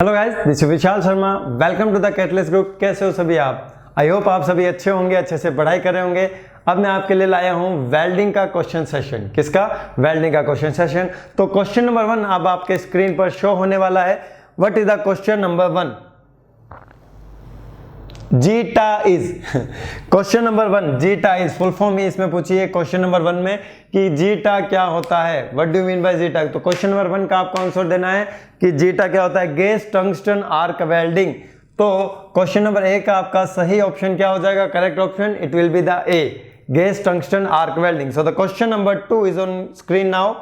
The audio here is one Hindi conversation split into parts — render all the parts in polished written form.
Hello guys, this is Vishal Sharma. Welcome to the catalyst group. कैसे हो सभी आप? आई होप आप सभी अच्छे होंगे, अच्छे से पढ़ाई कर रहे होंगे। अब मैं आपके लिए लाया हूं वेल्डिंग का क्वेश्चन सेशन। किसका? वेल्डिंग का क्वेश्चन सेशन। तो क्वेश्चन नंबर 1 अब आपके स्क्रीन पर शो होने वाला है। What is the question number 1? GTA is question number 1 GTA is full form ही इसमें पूछिए क्वेश्चन नंबर 1 में कि जीटा क्या होता है। What do you mean by zeta? तो क्वेश्चन नंबर 1 का आपको आंसर देना है कि जीटा क्या होता है। Gas tungsten arc welding. तो क्वेश्चन नंबर ए का आपका सही ऑप्शन क्या हो जाएगा? Correct option it will be the A, gas tungsten arc welding. So the question number 2 is on screen now.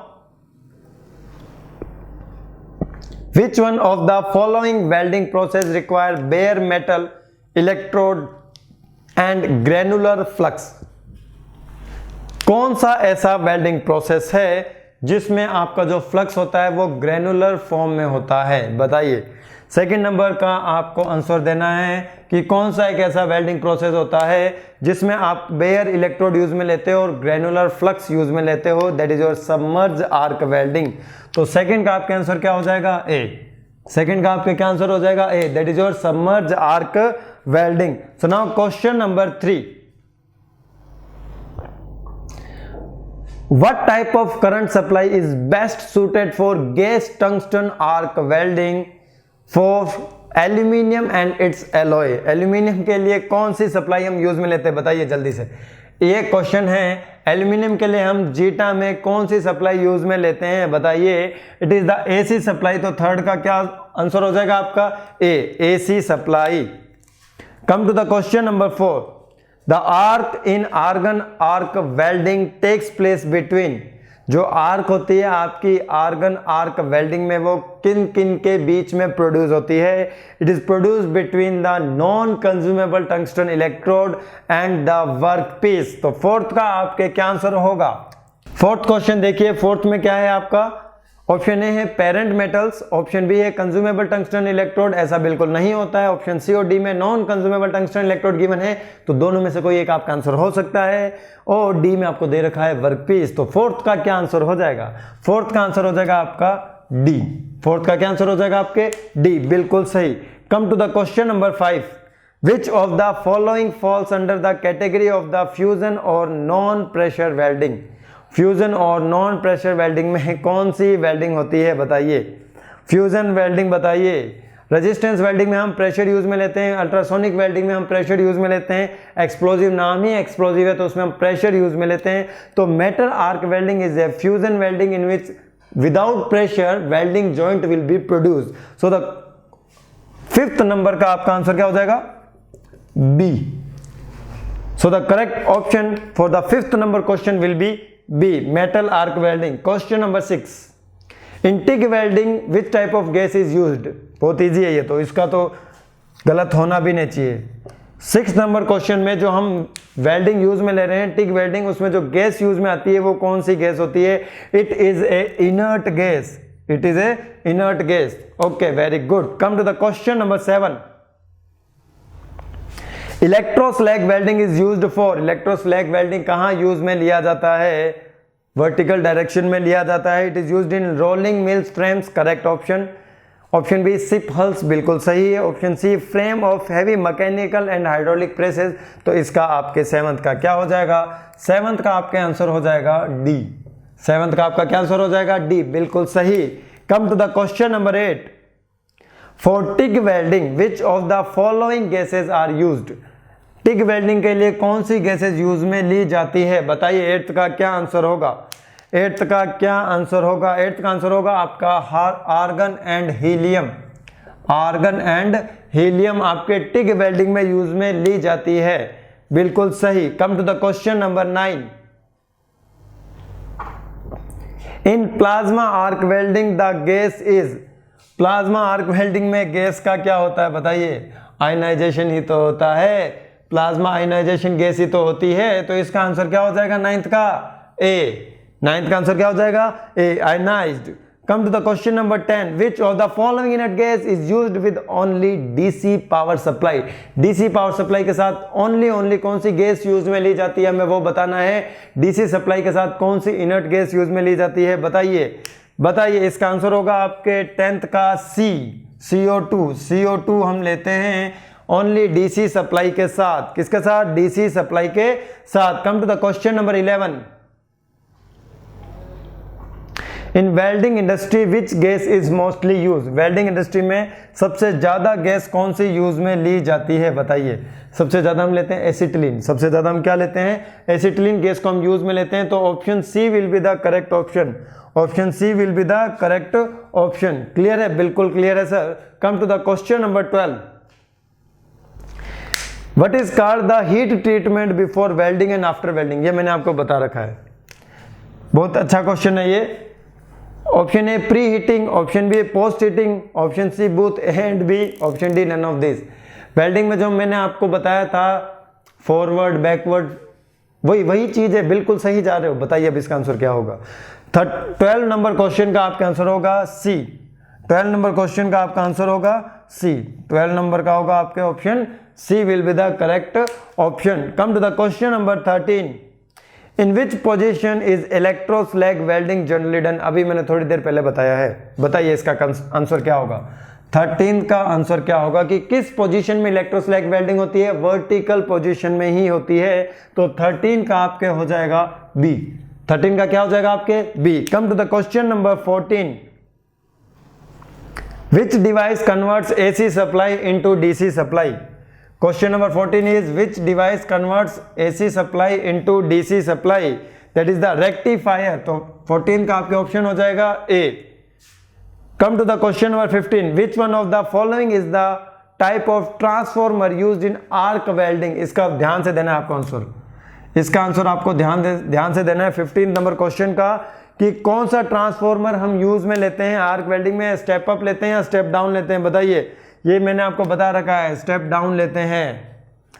Which one of the following welding process require bare metal electrode and granular flux? कौन सा ऐसा वेल्डिंग प्रोसेस है जिसमें आपका जो फ्लक्स होता है वो ग्रेनुलर फॉर्म में होता है? बताइए। सेकंड नंबर का आपको आंसर देना है कि कौन सा एक ऐसा वेल्डिंग प्रोसेस होता है जिसमें आप बेयर इलेक्ट्रोड यूज में लेते हो और ग्रेनुलर फ्लक्स यूज में लेते हो। That is your submerge arc welding. तो सेकंड का आपका आंसर क्या हो जाएगा? ए। सेकंड का आपका क्या आंसर हो जाएगा? A, that is your submerge arc welding. So now question number 3. What type of current supply is best suited for gas tungsten arc welding for aluminium and its alloy? Aluminium के लिए कौन सी सप्लाई हम यूज में लेते हैं? बताइए जल्दी से। ये क्वेश्चन है, एल्यूमिनियम के लिए हम जीटा में कौन सी सप्लाई यूज में लेते हैं? बताइए। It is the AC supply. तो थर्ड का क्या आंसर हो जाएगा आपका? A, AC supply. Come to the question number 4. The arc in argon arc welding takes place between, जो आर्क होती है आपकी आर्गन आर्क वेल्डिंग में वो किन किन के बीच में प्रोड्यूस होती है? It is produce between the non consumable tungsten electrode and the work piece. तो फोर्थ का आपके क्या आंसर होगा? फोर्थ क्वेश्चन देखिए, फोर्थ में क्या है आपका? ऑप्शन ए है पेरेंट मेटल्स, ऑप्शन बी है कंज्यूमेबल टंगस्टन इलेक्ट्रोड। ऐसा बिल्कुल नहीं होता है। ऑप्शन सी और डी में non consumable tungsten electrode given है, तो दोनों में से कोई एक आपका आंसर हो सकता है। और डी में आपको दे रखा है वर्कपीस। तो फोर्थ का क्या आंसर हो जाएगा? फोर्थ का आंसर हो जाएगा आपका डी। फोर्थ का क्या आंसर हो जाएगा आपके? डी, बिल्कुल सही। Come to the question number 5. Which of the following falls under the category of the fusion और नॉन प्रेशर वेल्डिंग? फ्यूजन और नॉन प्रेशर वेल्डिंग में कौन सी वेल्डिंग होती है? बताइए। फ्यूजन वेल्डिंग बताइए। रेजिस्टेंस वेल्डिंग में हम प्रेशर यूज में लेते हैं, अल्ट्रासोनिक वेल्डिंग में हम प्रेशर यूज में लेते हैं, एक्सप्लोजिव नाम ही एक्सप्लोजिव है तो उसमें हम प्रेशर यूज में लेते हैं। तो metal arc welding is a fusion welding in which without pressure welding joint will be produce. So the fifth number का आपका आंसर क्या हो जाएगा? B. So the correct option for the fifth number question will be B, metal arc welding. Question number 6. In TIG welding, which type of gas is used? बहुत इजी है ये तो, इसका तो गलत होना भी नहीं चाहिए। 6 नंबर क्वेश्चन में जो हम वेल्डिंग यूज में ले रहे हैं TIG वेल्डिंग, उसमें जो गैस यूज में आती है वो कौन सी गैस होती है? It is a inert gas. It is a inert gas. Okay, very good. Come to the question number 7. Electroslag welding is used for. Electroslag welding कहां यूज में लिया जाता है? वर्टिकल डायरेक्शन में लिया जाता है। It is used in rolling mills frames. Correct option. Option B ship hulls, बिल्कुल सही है। Option C frame of heavy mechanical and hydraulic presses. तो इसका आपके 7th का क्या हो जाएगा? 7th का आपका आंसर हो जाएगा डी। 7th का आपका क्या आंसर हो जाएगा? डी, बिल्कुल सही। Come to the question number 8. For TIG welding, which of the following gases are used? TIG welding के लिए कौन सी गैसेज यूज में ली जाती है? बताइए। 8th का क्या आंसर होगा? 8th का क्या आंसर होगा? 8th का आंसर होगा आपका argon and helium. Argon and helium आपके TIG वेल्डिंग में यूज में ली जाती है, बिल्कुल सही। Come to the question number 9. In plasma arc welding the gas is. Plasma arc welding में गैस का क्या होता है? बताइए। आयनाइजेशन ही तो होता है। प्लाज्मा आयनाइजेशन गैस ही तो होती है। तो इसका आंसर क्या हो जाएगा 9th का? ए। 9th का आंसर क्या हो जाएगा? A, ionised. Come to the question number 10. Which of the following inert gas is used with only DC power supply? DC power supply के साथ ओनली कौन सी गैस यूज में ली जाती है, हमें वो बताना है। डीसी सप्लाई के साथ कौन सी इनर्ट गैस यूज में ली जाती है? बताइए। बताइए। इसका आंसर होगा आपके 10th का सी। CO2 हम लेते हैं ओनली DC सप्लाई के साथ। किसके साथ? DC सप्लाई के साथ। Come to the question number 11। In welding industry which gas is mostly use? Welding industry में सबसे ज्यादा गैस कौन सी यूज में ली जाती है? बताइए। सबसे ज्यादा हम लेते हैं एसिटिलीन। सबसे ज्यादा हम क्या लेते हैं? एसिटिलीन गैस को हम यूज में लेते हैं। तो option C will be the correct option. Option C will be the correct option. Clear है? बिल्कुल क्लियर है sir. Come to the question number 12। What is called the heat treatment before welding and after welding? ये मैंने आपको बता रखा है। बहुत अच्छा क्वेश्चन है ये। Option A pre heating, option B post heating, option C both A and B, option D none of this. Welding में जो मैंने आपको बताया था फॉरवर्ड बैकवर्ड, वही चीज है। बिल्कुल सही जा रहे हो। बताइए अब इसका आंसर क्या होगा? 12 नंबर क्वेश्चन का आपका आंसर होगा सी। 12 नंबर क्वेश्चन का आपका आंसर होगा सी। 12 नंबर का होगा आपके option C will be the correct option. Come to the question number 13। In which position is electroslag welding generally done? अभी मैंने थोड़ी देर पहले बताया है। बताइए इसका आंसर क्या होगा? 13 का आंसर क्या होगा कि किस पोजीशन में इलेक्ट्रोस्लैग वेल्डिंग होती है? वर्टिकल पोजीशन में ही होती है। तो 13 का आपके हो जाएगा बी। 13 का क्या हो जाएगा आपके? B. Come to the question number 14। Which device converts AC supply into DC supply? Question number 14 is which device converts AC supply into DC supply? That is the rectifier. तो 14 का आपके ऑप्शन हो जाएगा A. Come to the question number 15. Which one of the following is the type of transformer used in arc welding? इसका ध्यान से देना है आपको आंसर। इसका आंसर आपको ध्यान से देना है 15 नंबर क्वेश्चन का कि कौन सा ट्रांसफॉर्मर हम यूज में लेते हैं आर्क वेल्डिंग में? स्टेप अप लेते हैं या स्टेप डाउन लेते हैं? बताइए। ये मैंने आपको बता रखा है, स्टेप डाउन लेते हैं।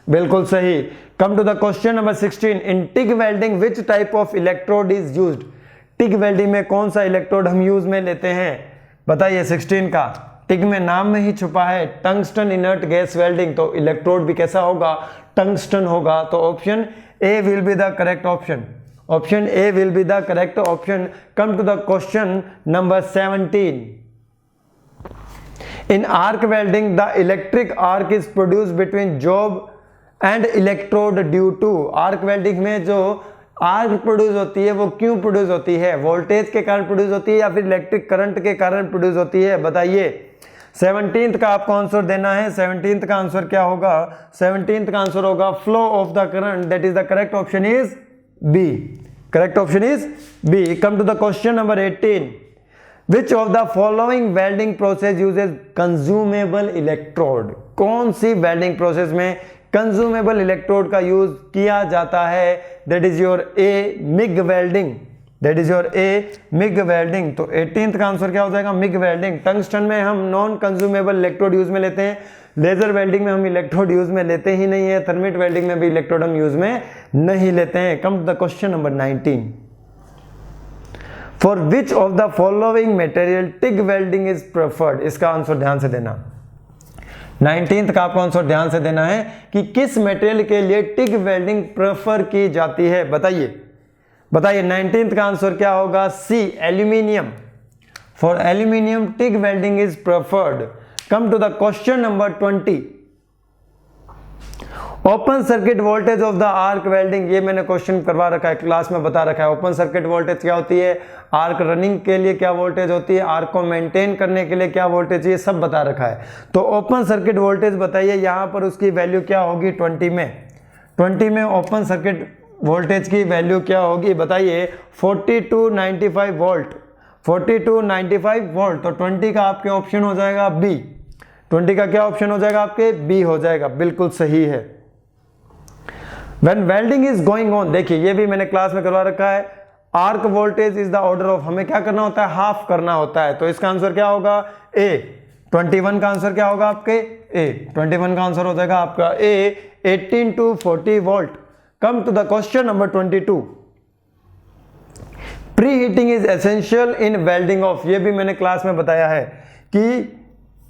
बिल्कुल सही। Come to the question number 16। In TIG welding which type of electrode is used? TIG welding में कौन सा इलेक्ट्रोड हम यूज में लेते हैं? बताइए 16 का। टिग में नाम में ही छुपा है टंगस्टन इनर्ट गैस वेल्डिंग। तो इलेक्ट्रोड भी कैसा होगा? टंगस्टन होगा। तो option A will be the correct option. Option A will be the correct option. Come to the question number 17। In arc welding, the electric arc is produced between job and electrode due to। arc welding में जो आर्क प्रोड्यूस होती है वो क्यों प्रोड्यूस होती है? वोल्टेज के कारण प्रोड्यूस होती है या फिर इलेक्ट्रिक करंट के कारण प्रोड्यूस होती है? बताइए। 17th का आपको आंसर देना है। 17th का आंसर क्या होगा? 17th का आंसर होगा flow of the current. That is the correct option is B. Correct option is B. Come to the question number 18। Which of the following welding process uses consumable electrode? कौन सी वेल्डिंग प्रोसेस में कंज्यूमेबल इलेक्ट्रोड का यूज किया जाता है? That is your A MiG welding. That is your A MiG welding. तो 18th का आंसर क्या हो जाएगा? MiG welding. टंगस्टन में हम नॉन कंज्यूमेबल इलेक्ट्रोड यूज में लेते हैं। लेजर वेल्डिंग में हम इलेक्ट्रोड यूज में लेते ही नहीं है। थर्मिट वेल्डिंग में भी इलेक्ट्रोड हम यूज में नहीं लेते हैं। Come to the question number 19। For which of the following material TIG welding is preferred? इसका आंसर ध्यान से देना। 19th का आपको आंसर ध्यान से देना है कि किस मटेरियल के लिए टिग वेल्डिंग प्रेफर की जाती है? बताइए। बताइए 19th का आंसर क्या होगा? C aluminium. For aluminium TIG welding is preferred. Come to the question number 20। Open circuit voltage of the arc welding. ये मैंने क्वेश्चन करवा रखा है, क्लास में बता रखा है। ओपन सर्किट वोल्टेज क्या होती है? आर्क रनिंग के लिए क्या वोल्टेज होती है? आर्क को मेंटेन करने के लिए क्या वोल्टेज? ये सब बता रखा है। तो ओपन सर्किट वोल्टेज बताइए। यहां पर उसकी वैल्यू क्या होगी? 20 में। 20 में ओपन सर्किट वोल्टेज की वैल्यू क्या होगी? बताइए। 40 to 95 वोल्ट। 40 to 95 volt. तो 20 का आपके ऑप्शन हो जाएगा बी। 20 का क्या ऑप्शन हो जाएगा आपके? बी हो जाएगा। बिल्कुल सही है। When welding is going on, देखिए ये भी मैंने क्लास में करवा रखा है। Arc voltage is the order of, हमें क्या करना होता है? हाफ करना होता है। तो इसका आंसर क्या होगा? ए। 21 का आंसर क्या होगा आपके? ए। 21 का आंसर हो जाएगा आपका A 18 to 40 volt. Come to the question number 22। Pre heating is essential in welding of. ये भी मैंने क्लास में बताया है कि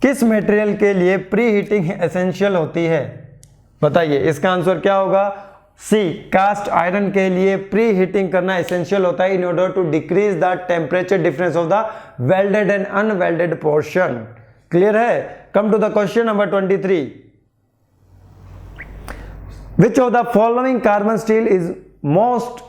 किस मटेरियल के लिए प्री हीटिंग एसेंशियल होती है? बताइए। इसका आंसर क्या होगा? सी कास्ट आयरन के लिए प्री हीटिंग करना एसेंशियल होता है in order to decrease the temperature difference of the welded and unwelded portion. Clear है? Come to the question number 23. Which of the following carbon steel is most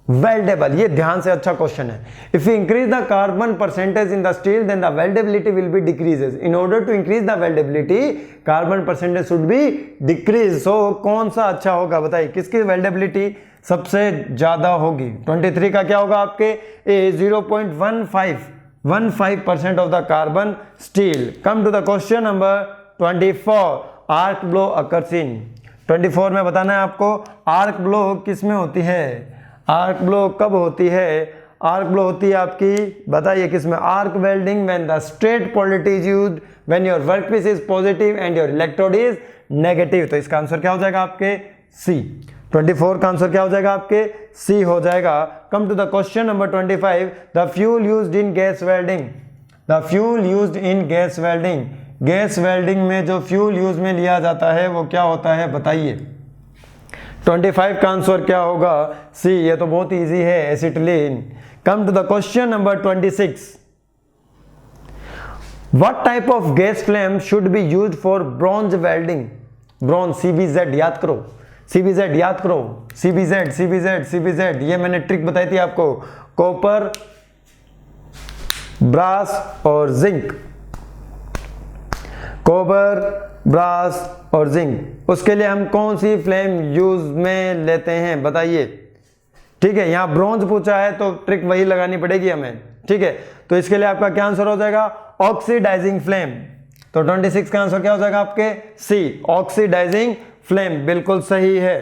weldable? ये ध्यान से अच्छा क्वेश्चन है. If you increase the carbon percentage in the steel then the weldability will be decreases. In order to increase the weldability carbon percentage should be decrease. So कौन सा अच्छा होगा बताइए, किसकी वेल्डेबिलिटी सबसे ज्यादा होगी? 23 का क्या होगा आपके? A 0.15% of the carbon steel. Come to the question number 24. Arc blow occurs in. 24 में बताना है आपको आर्क ब्लो किस में होती है? आर्क ब्लो कब होती है? आर्क ब्लो होती है आपकी, बताइए किस में? Arc welding when the straight polarity is used when your workpiece is positive and your electrode is negative. तो इसका आंसर क्या हो जाएगा आपके? सी. 24 का आंसर क्या हो जाएगा आपके? सी हो जाएगा. Come to the question number 25. The fuel used in gas welding. The fuel used in gas welding. Gas welding में जो फ्यूल यूज में लिया जाता है वो क्या होता है बताइए? 25 का आंसर क्या होगा? सी. ये तो बहुत इजी है, acetylene. Come to the question number 26. What type of gas flame should be used for bronze welding? Bronze, CBZ याद करो, CBZ याद करो, CBZ. ये मैंने ट्रिक बताई थी आपको. कॉपर, ब्रास और जिंक. कॉपर, ब्रास और जिंक. उसके लिए हम कौन सी फ्लेम यूज में लेते हैं बताइए? ठीक है, यहां ब्रॉन्ज पूछा है तो ट्रिक वही लगानी पड़ेगी हमें. ठीक है, तो इसके लिए आपका क्या आंसर हो जाएगा? Oxidising flame. तो 26 का आंसर क्या हो जाएगा आपके? सी. ऑक्सीडाइजिंग फ्लेम बिल्कुल सही है.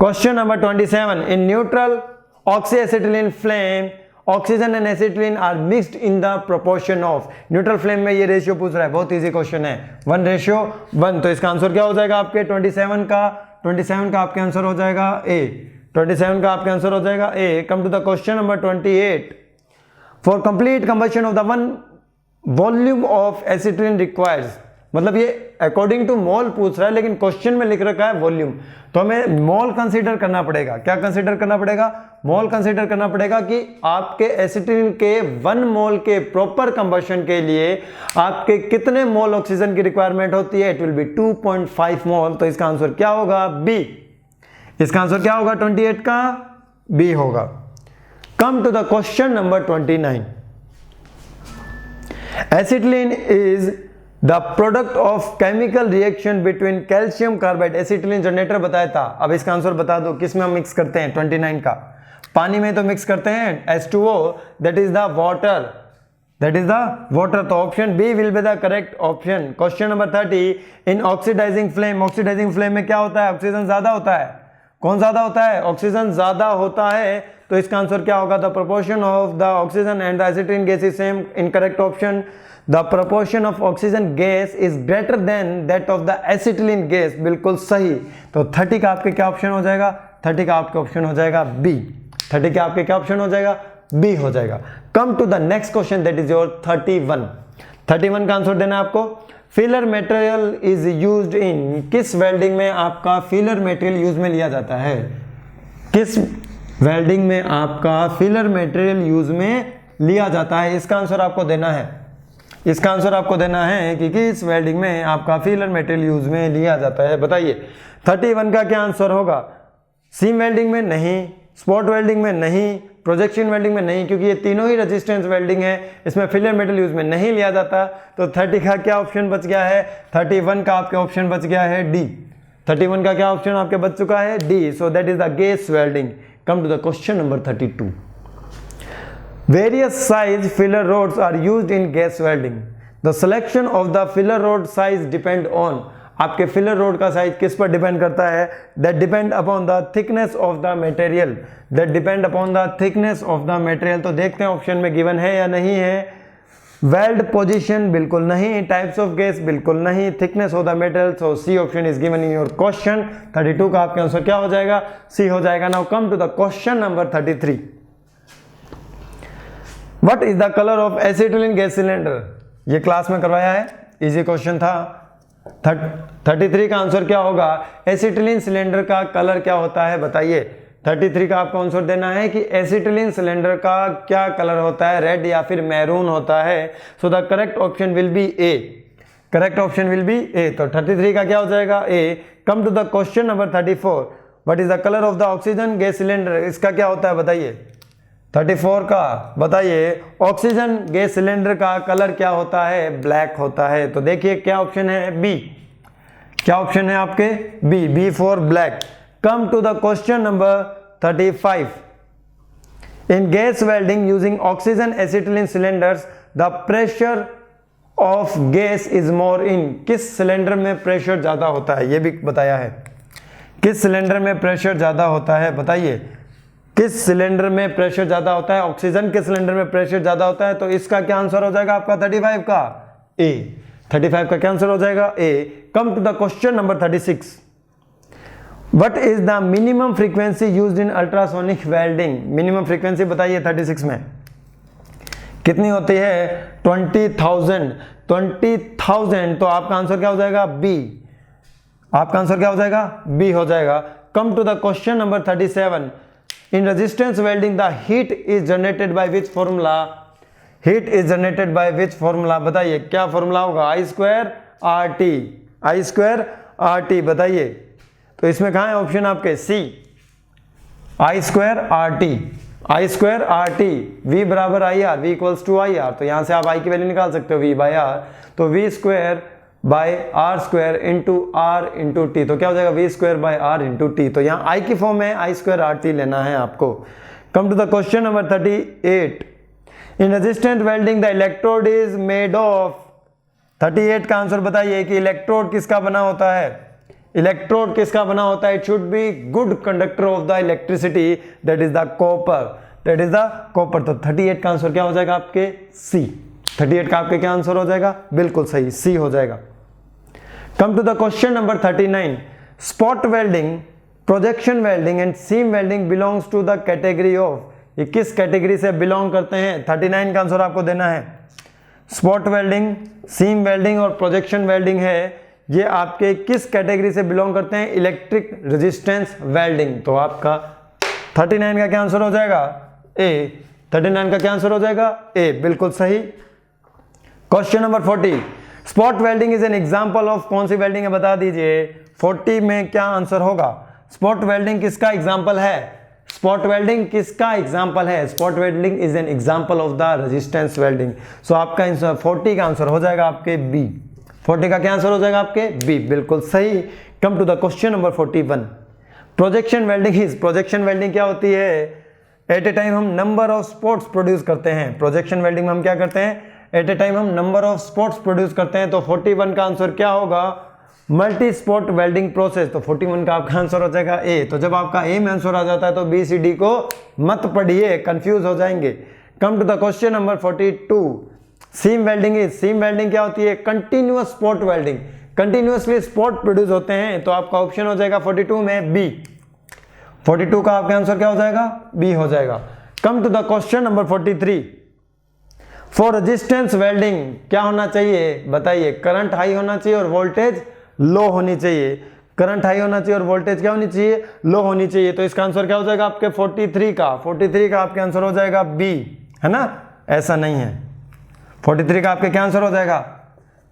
Question number 27. In neutral oxyacetylene flame oxygen and acetylene are mixed in the proportion of. Neutral flame में ये रेशियो पूछ रहा है, बहुत इजी क्वेश्चन है. 1:1. तो इसका आंसर क्या हो जाएगा आपके? 27 का आपके आंसर हो जाएगा ए. 27 का आपके आंसर हो जाएगा A. Come to the question number 28. For complete combustion of the one volume of acetylene requires. मतलब ये अकॉर्डिंग टू मोल पूछ रहा है लेकिन क्वेश्चन में लिख रखा है वॉल्यूम, तो हमें मोल कंसीडर करना पड़ेगा. क्या कंसीडर करना पड़ेगा? मोल कंसीडर करना पड़ेगा कि आपके एसिटिलीन के 1 मोल के प्रॉपर कंबशन के लिए आपके कितने मोल ऑक्सीजन की रिक्वायरमेंट होती है? इट विल बी 2.5 मोल. तो इसका आंसर क्या होगा? बी. इसका आंसर क्या होगा? 28 का बी होगा. Come to the question number 29. Acetylene is the product of chemical reaction between calcium carbide. Acetylene generator बताया था. अब इसका आंसर बता दो किस में हम मिक्स करते हैं? 29 का पानी में तो मिक्स करते हैं, H2O, that is the water. तो option B will be the correct option. Question number 30. In oxidising flame. Oxidising flame में क्या होता है? ऑक्सीजन ज्यादा होता है. कौन ज्यादा होता है? ऑक्सीजन ज्यादा होता है. तो इसका आंसर क्या होगा? The proportion of the oxygen and the acetylene gas is same. Incorrect option. The proportion of oxygen gas is greater than that of the acetylene gas. बिल्कुल सही. तो 30 का आपके क्या ऑप्शन हो जाएगा? 30 का आपके ऑप्शन हो जाएगा बी. 30 का आपके क्या ऑप्शन हो जाएगा? बी हो जाएगा. Come to the next question that is your 31. 31 का आंसर देना है आपको. Filler material is used in. किस वेल्डिंग में आपका फिलर मटेरियल यूज में लिया जाता है? किस वेल्डिंग में आपका फिलर मटेरियल यूज में लिया जाता है? इसका आंसर आपको देना है. इसका आंसर आपको देना है कि किस वेल्डिंग में आपका फिलर मटेरियल यूज में लिया जाता है बताइए. 31 का क्या आंसर होगा? सीम वेल्डिंग में नहीं, स्पॉट वेल्डिंग में नहीं, प्रोजेक्शन वेल्डिंग में नहीं, क्योंकि ये तीनों ही रेजिस्टेंस वेल्डिंग है, इसमें फिलर मटेरियल यूज में नहीं लिया जाता. तो 30 का क्या ऑप्शन बच गया है? 31 का आपके ऑप्शन बच गया है डी. 31 का क्या ऑप्शन आपके बच चुका है? D. So that is the gas welding. Come to the question number 32. Various size filler rods are used in gas welding. The selection of the filler rod size depend on. आपके फिलर रोड का साइज किस पर डिपेंड करता है? That depend upon the thickness of the material. That depend upon the thickness of the material. तो देखते हैं ऑप्शन में गिवन है या नहीं है. वेल्ड पोजीशन बिल्कुल नहीं, टाइप्स ऑफ गैस बिल्कुल नहीं, thickness of the metal. So C option is given in your question. 32 का आपका आंसर क्या हो जाएगा? सी हो जाएगा. Now come to the question number 33. What is the color of acetylene gas cylinder? ये क्लास में करवाया है, इजी क्वेश्चन था. 33 का आंसर क्या होगा? एसिटिलीन सिलेंडर का कलर क्या होता है बताइए? 33 का आपको आंसर देना है कि एसिटिलीन सिलेंडर का क्या कलर होता है, रेड या फिर मैरून होता है। So the correct option will be A, correct option will be A. तो 33 का क्या हो जाएगा, A. Come to the question number 34, what is the colour of the oxygen gas cylinder, इसका क्या होता है बताइए। 34 का बताइए, ऑक्सीजन गैस सिलेंडर का कलर क्या होता है, ब्लैक होता है। तो देखिए क्या ऑप्शन है, बी। क्या ऑप्शन है आपके, B, B for black. Come to the question number 35, in gas welding using oxygen acetylene cylinders the pressure of gas is more in, किस सिलेंडर में प्रेशर ज्यादा होता है, यह भी बताया है। किस सिलेंडर में प्रेशर ज्यादा होता है बताइए, किस सिलेंडर में प्रेशर ज्यादा होता है, ऑक्सीजन के सिलेंडर में प्रेशर ज्यादा होता है। तो इसका क्या आंसर हो जाएगा आपका 35 का, ए। 35 का क्या आंसर हो जाएगा, A. Come to the question number 36, what is the minimum frequency used in ultrasonic welding, minimum frequency बताइए 36 में कितनी होती है, 20,000। 20,000, तो आपका आंसर क्या हो जाएगा, बी। आपका आंसर क्या हो जाएगा, बी हो जाएगा। Come to the question number 37, in resistance welding the heat is generated by which formula, heat is generated by which formula, बताइए क्या फॉर्मूला होगा, I square R T, I square R T, बताइए। तो इसमें कहां है ऑप्शन आपके, C, I square R T, I square R T, V बराबर I R, V equals to I R. तो यहां से आप आई की वैल्यू निकाल सकते हो, वी बाय आर। तो V square by R square into R into T, तो क्या हो जाएगा, V square by R into T. तो यहाँ आई की फॉर्म में आई स्क्वायर आर टी लेना है आपको। Come to the question number 38, in resistant welding the electrode is made of, 38 का आंसर बताइए कि इलेक्ट्रोड किसका बना होता है, इलेक्ट्रोड किसका बना होता है, it should be good conductor of the electricity, that is the copper, that is the copper. तो 38 का आंसर क्या हो जाएगा आपके, सी। 38 का आपके क्या आंसर हो जाएगा, बिल्कुल सही, सी हो जाएगा। Come to the question number 39, spot welding, projection welding and seam welding belongs to the category of, ये किस कैटेगरी से बिलोंग करते हैं, 39 का आंसर आपको देना है। स्पॉट वेल्डिंग, सीम वेल्डिंग और प्रोजेक्शन वेल्डिंग है, ये आपके किस कैटेगरी से बिलोंग करते हैं, इलेक्ट्रिक रेजिस्टेंस वेल्डिंग। तो आपका 39 का क्या आंसर हो जाएगा, ए। 39 का क्या आंसर हो जाएगा, ए, बिल्कुल सही। Question number 40, spot welding is an example of, कौन सी वेल्डिंग है बता दीजिए। 40 में क्या आंसर होगा, स्पॉट वेल्डिंग किसका एग्जांपल है, स्पॉट वेल्डिंग किसका एग्जांपल है, spot welding is an example of the resistance welding. So आपका आंसर 40 का आंसर हो जाएगा आपके बी। 40 का क्या आंसर हो जाएगा आपके, बी, बिल्कुल सही। Come to the question number 41, projection welding is, projection welding क्या होती है, एट ए टाइम हम नंबर ऑफ स्पॉट्स प्रोड्यूस करते हैं। प्रोजेक्शन वेल्डिंग में हम क्या करते हैं, एट ए टाइम हम नंबर ऑफ स्पॉट्स प्रोड्यूस करते हैं। तो 41 का आंसर क्या होगा, मल्टी स्पॉट वेल्डिंग प्रोसेस। तो 41 का आपका आंसर हो जाएगा ए। तो जब आपका ए में आंसर आ जाता है तो बी सी डी को मत पढ़िए, कंफ्यूज हो जाएंगे। Come to the question number 42, seam welding is, seam welding क्या होती है, continuous spot welding, continuously spot produce होते हैं। तो आपका ऑप्शन हो जाएगा 42 में बी। 42 का आपका आंसर क्या हो जाएगा, बी हो जाएगा। Come to the question number 43, for resistance welding क्या होना चाहिए बताइए, करंट हाई होना चाहिए और वोल्टेज लो होनी चाहिए। करंट हाई होना चाहिए और वोल्टेज क्या होनी चाहिए, लो होनी चाहिए। तो इसका आंसर क्या हो जाएगा आपके 43 का, 43 का आपके आंसर हो जाएगा बी, है ना, ऐसा नहीं है। 43 का आपके क्या आंसर हो जाएगा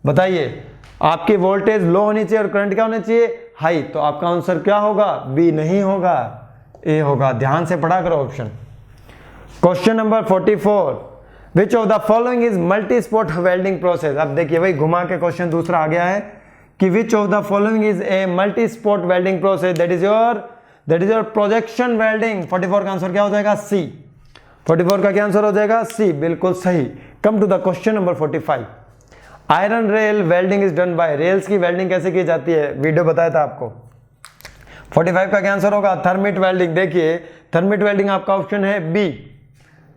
बताइए, आपकी वोल्टेज लो होनी चाहिए और करंट क्या होना चाहिए, हाई। तो आपका आंसर क्या होगा, बी नहीं होगा, ए होगा। ध्यान से पढ़ा करो option. Question number 44, which of the following is multi spot welding process. अब देखिए भाई घुमा के क्वेश्चन दूसरा आ गया है कि विच of the following is a multi spot welding process, that is your projection welding. 44 का आंसर क्या हो जाएगा, सी। 44 का क्या आंसर हो जाएगा, सी, बिल्कुल सही। Come to the question number 45, iron rail welding is done by, rails की वेल्डिंग कैसे की जाती है, वीडियो बताया था आपको। 45 का क्या आंसर होगा, थर्मिट वेल्डिंग। देखिए थर्मिट वेल्डिंग आपका ऑप्शन है बी,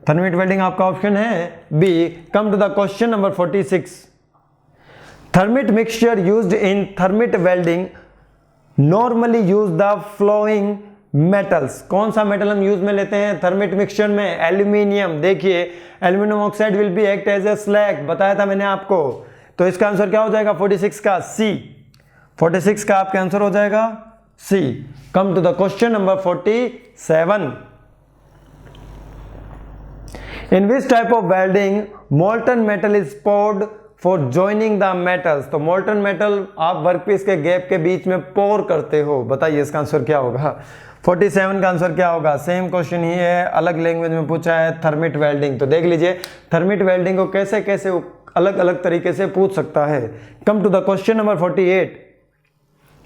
थर्मिट वेल्डिंग आपका ऑप्शन है B. Come to the question number 46, thermit mixture used in thermit welding normally use the flowing metals. कौन सा मेटल हम यूज में लेते हैं थर्मिट मिक्सचर में, एल्यूमिनियम। देखिए aluminium oxide will be act as a slag, बताया था मैंने आपको। तो इसका आंसर क्या हो जाएगा 46 का, सी। 46 का आपका आंसर हो जाएगा C. Come to the question number 47। In which type of welding molten metal is poured for joining the metals. तो मोल्टन मेटल आप वर्कपीस के गैप के बीच में पोर करते हो, बताइए इसका आंसर क्या होगा। 47 का आंसर क्या होगा, सेम क्वेश्चन ही है, अलग लैंग्वेज में पूछा है, थर्मिट वेल्डिंग। तो देख लीजिए थर्मिट वेल्डिंग को कैसे कैसे अलग अलग तरीके से पूछ सकता है। Come to the question number 48।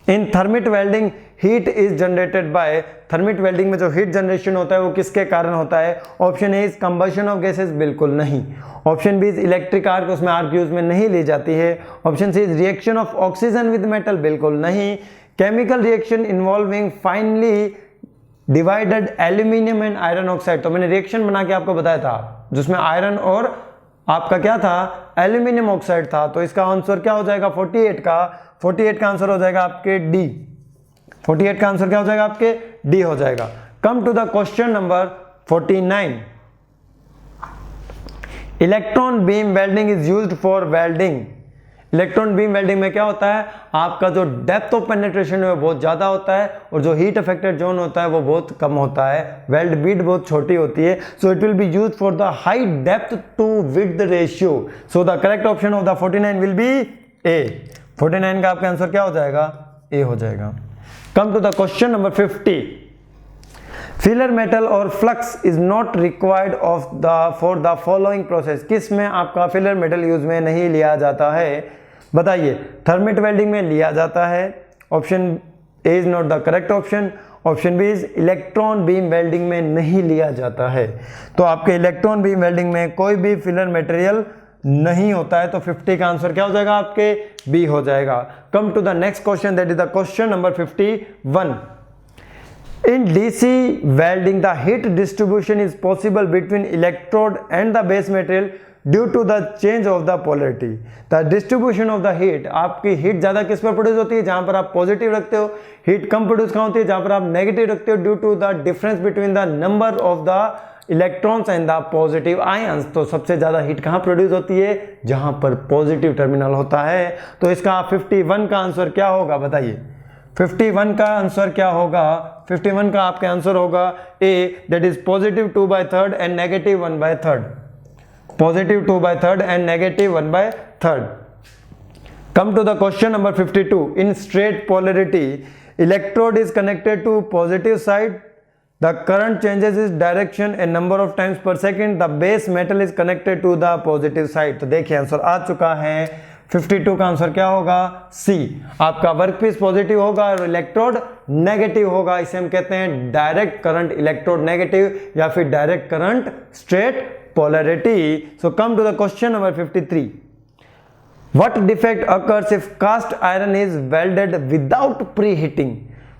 In thermit welding heat is generated by. Thermit welding में जो हीट जनरेशन होता है वो किसके कारण होता है। Option A is combustion of gases, बिल्कुल नहीं। Option B is electric arc, उसमें आर्क यूज में नहीं ली जाती है। Option C is reaction of oxygen with metal, बिल्कुल नहीं। Chemical reaction involving finally divided aluminium and iron oxide. तो मैंने रिएक्शन बना के आपको बताया था जिसमें आयरन और आपका क्या था, एल्यूमिनियम ऑक्साइड था। तो इसका आंसर क्या हो जाएगा 48 का आंसर हो जाएगा आपके डी। 48 का आंसर क्या हो जाएगा आपके डी हो जाएगा। Come to the question number 49। Electron beam welding is used for welding. Electron beam welding में क्या होता है, आपका जो डेप्थ ऑफ पेनिट्रेशन है वो बहुत ज्यादा होता है और जो हीट अफेक्टेड जोन होता है वो बहुत कम होता है, वेल्ड बीट बहुत छोटी होती है। So it will be used for the high depth to width ratio. So the correct option of the 49 will be A. 49 का आपका आंसर क्या हो जाएगा, ए हो जाएगा। Come to the question number 50। Filler metal और flux is not required of the for the following process. किस में आपका फिलर मेटल यूज में नहीं लिया जाता है, बताइए। थर्मिट वेल्डिंग में लिया जाता है, option A is not the correct option. Option B is electron beam welding में नहीं लिया जाता है। तो आपके इलेक्ट्रॉन बीम वेल्डिंग में कोई भी फिलर मटेरियल नहीं होता है। तो 50 का आंसर क्या हो जाएगा आपके बी हो जाएगा। Come to the next question, that is the question number 51। In DC welding, the heat distribution is possible between electrode and the base material due to the change of the polarity. The distribution of the heat, आपकी हीट ज्यादा किस पर प्रोड्यूस होती है, जहां पर आप पॉजिटिव रखते हो। हीट कम प्रोड्यूस कहां होती है, जहां पर आप नेगेटिव रखते हो, due to the difference between the number of the electrons and the positive ions. तो सबसे ज्यादा हीट कहां प्रोड्यूस होती है, जहां पर पॉजिटिव टर्मिनल होता है। तो इसका 51 का आंसर क्या होगा, बताइए। 51 का आंसर क्या होगा, 51 का आपका आंसर होगा A, that is positive 2/3 and negative 1/3। Positive 2/3 and negative 1/3। Come to the question number 52। In straight polarity electrode is connected to positive side, the current changes is direction a number of times per second, the base metal is connected to the positive side. तो देखिए आंसर आ चुका है। 52 का आंसर क्या होगा, सी। आपका वर्कपीस पॉजिटिव होगा और इलेक्ट्रोड नेगेटिव होगा। इसे हम कहते हैं डायरेक्ट करंट इलेक्ट्रोड नेगेटिव या फिर direct current straight polarity. So come to the question number 53। What defect occurs if cast iron is welded without pre heating.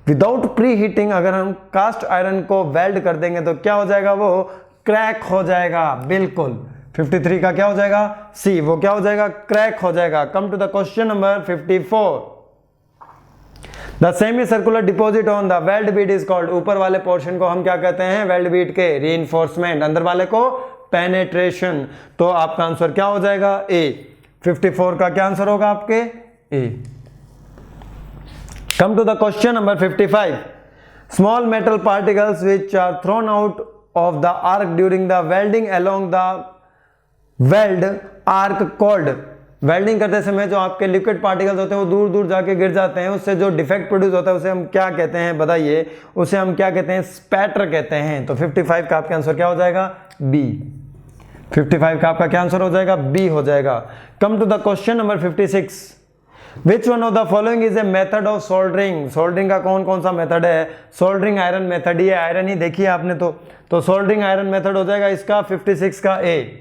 Without pre heating अगर हम कास्ट आयरन को वेल्ड कर देंगे तो क्या हो जाएगा, वो क्रैक हो जाएगा, बिल्कुल। 53 का क्या हो जाएगा, सी, वो क्या हो जाएगा, क्रैक हो जाएगा। Come to the question number 54। The semi circular deposit on the weld bead is called. ऊपर वाले पोर्शन को हम क्या कहते हैं, वेल्ड बीट के रीइंफोर्समेंट, अंदर वाले को पेनेट्रेशन। तो आपका आंसर क्या हो जाएगा, ए। 54 का क्या आंसर होगा आपके, A. Come to the question number 55। Small metal particles which are thrown out of the arc during the welding along the weld arc called. Welding करते समय जो आपके लिक्विड पार्टिकल्स होते हैं वो दूर दूर जाके गिर जाते हैं, उससे जो डिफेक्ट प्रोड्यूस होता है उसे हम क्या कहते हैं, बताइए। उसे हम क्या कहते हैं, स्पैटर कहते हैं। तो 55 का आपका आंसर क्या हो जाएगा, बी। 55 का आपका क्या आंसर हो जाएगा, बी हो जाएगा। Come to the question number 56। Which one of the following is a method of soldering. Soldering का कौन कौन सा मेथड है, सोल्डरिंग आयरन मेथड ही है, आयरन ही देखिए आपने। तो सोल्डरिंग आयरन मेथड हो जाएगा इसका 56 का ए।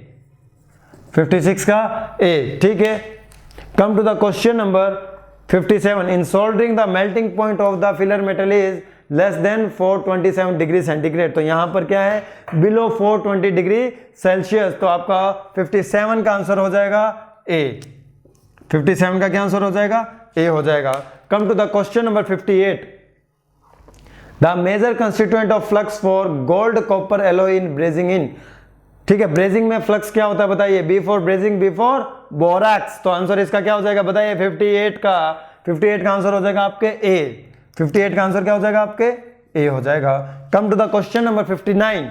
56 का ए, ठीक है। Come to the question number 57। In soldering the melting point of the filler metal is less than 427 degree centigrade. तो यहां पर क्या है, बिलो 420 डिग्री सेल्सियस। तो आपका 57 का आंसर हो जाएगा ए। 57 का क्या आंसर हो जाएगा, ए हो जाएगा। Come to the question number 58। The major constituent of flux for gold copper alloy in brazing in. ठीक है, ब्रेजिंग में फ्लक्स क्या होता है बताइए, B for brazing, B for borax. तो आंसर इसका क्या हो जाएगा बताइए, 58 का आंसर हो जाएगा आपके ए। 58 का आंसर क्या हो जाएगा आपके ए हो जाएगा। Come to the question number 59।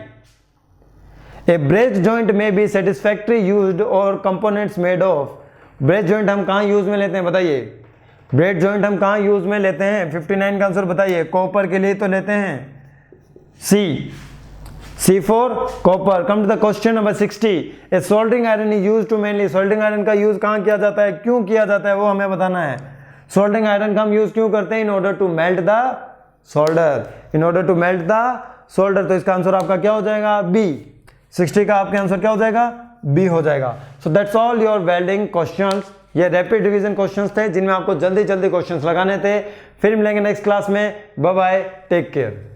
A braze joint में बी सेटिस्फैक्ट्री यूज्ड और components made of. Braze joint हम कहाँ यूज में लेते हैं बताइए, ब्रेच जॉइंट हम कहाँ यूज में लेते हैं, 59 का आंसर बताइए। कॉपर के लिए तो लेते हैं C for copper. Come to the question number 60। A soldering iron is used to mainly. Soldering iron का यूज कहाँ किया जाता है, क्यों किया जाता है, वो हमें बताना है। सोल्डरिंग आयरन का हम यूज क्यों करते हैं, in order to melt the solder, in order to melt the solder. तो इसका आंसर आपका क्या हो जाएगा बी। 60 का आपके आंसर क्या हो जाएगा बी हो जाएगा। So that's all your welding questions. ये रैपिड रिवीजन क्वेश्चंस थे जिनमें आपको जल्दी जल्दी क्वेश्चंस लगाने थे। फिर मिलेंगे नेक्स्ट क्लास में। Bye bye, take care.